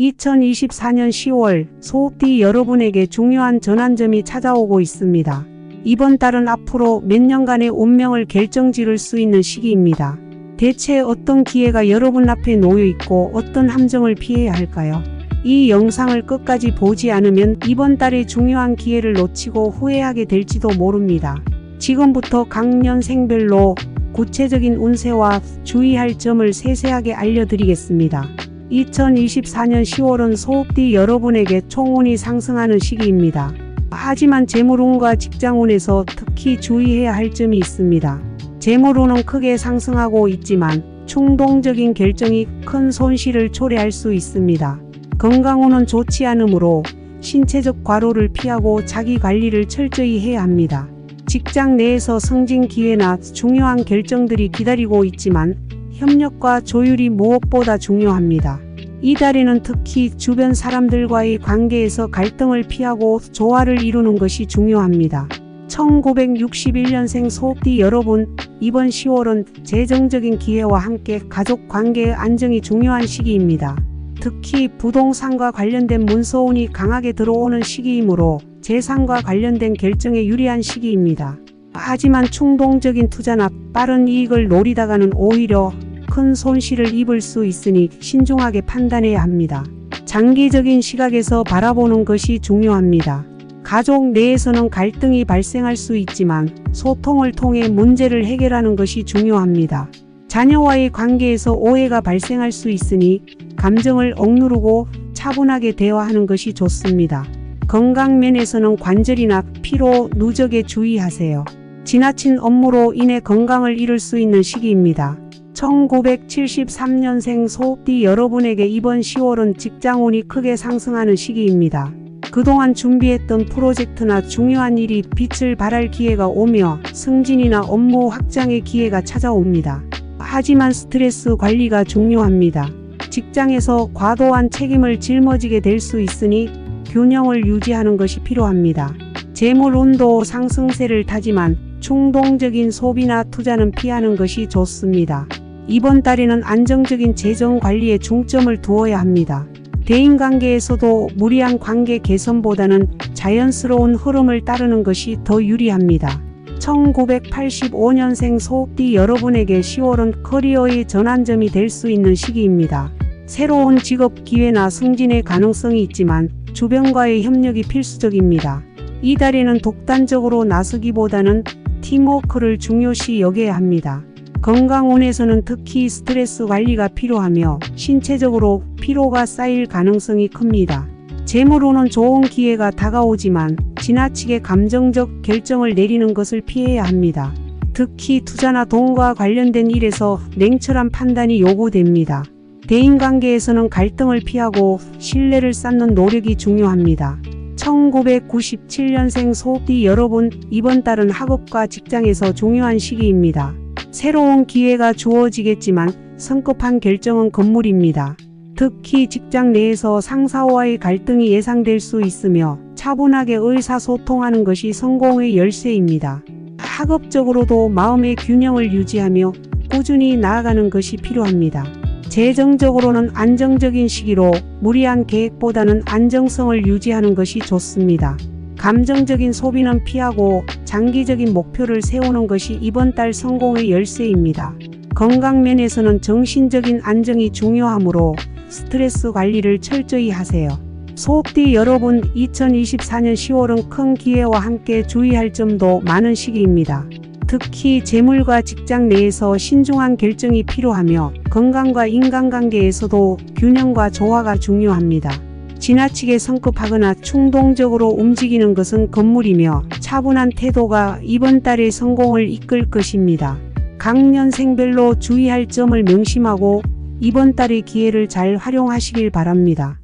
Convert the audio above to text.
2024년 10월 소띠 여러분에게 중요한 전환점이 찾아오고 있습니다. 이번 달은 앞으로 몇 년간의 운명을 결정지을 수 있는 시기입니다. 대체 어떤 기회가 여러분 앞에 놓여 있고 어떤 함정을 피해야 할까요? 이 영상을 끝까지 보지 않으면 이번 달의 중요한 기회를 놓치고 후회하게 될지도 모릅니다. 지금부터 각 년생별로 구체적인 운세와 주의할 점을 세세하게 알려드리겠습니다. 2024년 10월은 소띠 여러분에게 총운이 상승하는 시기입니다. 하지만 재물운과 직장운에서 특히 주의해야 할 점이 있습니다. 재물운은 크게 상승하고 있지만 충동적인 결정이 큰 손실을 초래할 수 있습니다. 건강운은 좋지 않으므로 신체적 과로를 피하고 자기 관리를 철저히 해야 합니다. 직장 내에서 승진 기회나 중요한 결정들이 기다리고 있지만 협력과 조율이 무엇보다 중요합니다. 이 달에는 특히 주변 사람들과의 관계에서 갈등을 피하고 조화를 이루는 것이 중요합니다. 1961년생 소띠 여러분, 이번 10월은 재정적인 기회와 함께 가족 관계의 안정이 중요한 시기입니다. 특히 부동산과 관련된 문서운이 강하게 들어오는 시기이므로 재산과 관련된 결정에 유리한 시기입니다. 하지만 충동적인 투자나 빠른 이익을 노리다가는 오히려 큰 손실을 입을 수 있으니 신중하게 판단해야 합니다. 장기적인 시각에서 바라보는 것이 중요합니다. 가족 내에서는 갈등이 발생할 수 있지만 소통을 통해 문제를 해결하는 것이 중요합니다. 자녀와의 관계에서 오해가 발생할 수 있으니 감정을 억누르고 차분하게 대화하는 것이 좋습니다. 건강면에서는 관절이나 피로, 누적에 주의하세요. 지나친 업무로 인해 건강을 잃을 수 있는 시기입니다. 1973년생 소띠 여러분에게 이번 10월은 직장운이 크게 상승하는 시기입니다. 그동안 준비했던 프로젝트나 중요한 일이 빛을 발할 기회가 오며 승진이나 업무 확장의 기회가 찾아옵니다. 하지만 스트레스 관리가 중요합니다. 직장에서 과도한 책임을 짊어지게 될 수 있으니 균형을 유지하는 것이 필요합니다. 재물운도 상승세를 타지만 충동적인 소비나 투자는 피하는 것이 좋습니다. 이번 달에는 안정적인 재정 관리에 중점을 두어야 합니다. 대인관계에서도 무리한 관계 개선보다는 자연스러운 흐름을 따르는 것이 더 유리합니다. 1985년생 소띠 여러분에게 10월은 커리어의 전환점이 될 수 있는 시기입니다. 새로운 직업 기회나 승진의 가능성이 있지만 주변과의 협력이 필수적입니다. 이 달에는 독단적으로 나서기보다는 팀워크를 중요시 여겨야 합니다. 건강운에서는 특히 스트레스 관리가 필요하며 신체적으로 피로가 쌓일 가능성이 큽니다. 재물운은 좋은 기회가 다가오지만 지나치게 감정적 결정을 내리는 것을 피해야 합니다. 특히 투자나 돈과 관련된 일에서 냉철한 판단이 요구됩니다. 대인관계에서는 갈등을 피하고 신뢰를 쌓는 노력이 중요합니다. 1997년생 소띠 여러분, 이번 달은 학업과 직장에서 중요한 시기입니다. 새로운 기회가 주어지겠지만 성급한 결정은 금물입니다. 특히 직장 내에서 상사와의 갈등이 예상될 수 있으며 차분하게 의사소통하는 것이 성공의 열쇠입니다. 학업적으로도 마음의 균형을 유지하며 꾸준히 나아가는 것이 필요합니다. 재정적으로는 안정적인 시기로 무리한 계획보다는 안정성을 유지하는 것이 좋습니다. 감정적인 소비는 피하고 장기적인 목표를 세우는 것이 이번 달 성공의 열쇠입니다. 건강면에서는 정신적인 안정이 중요하므로 스트레스 관리를 철저히 하세요. 소띠 여러분, 2024년 10월은 큰 기회와 함께 주의할 점도 많은 시기입니다. 특히 재물과 직장 내에서 신중한 결정이 필요하며 건강과 인간관계에서도 균형과 조화가 중요합니다. 지나치게 성급하거나 충동적으로 움직이는 것은 금물이며 차분한 태도가 이번 달의 성공을 이끌 것입니다. 각 년생별로 주의할 점을 명심하고 이번 달의 기회를 잘 활용하시길 바랍니다.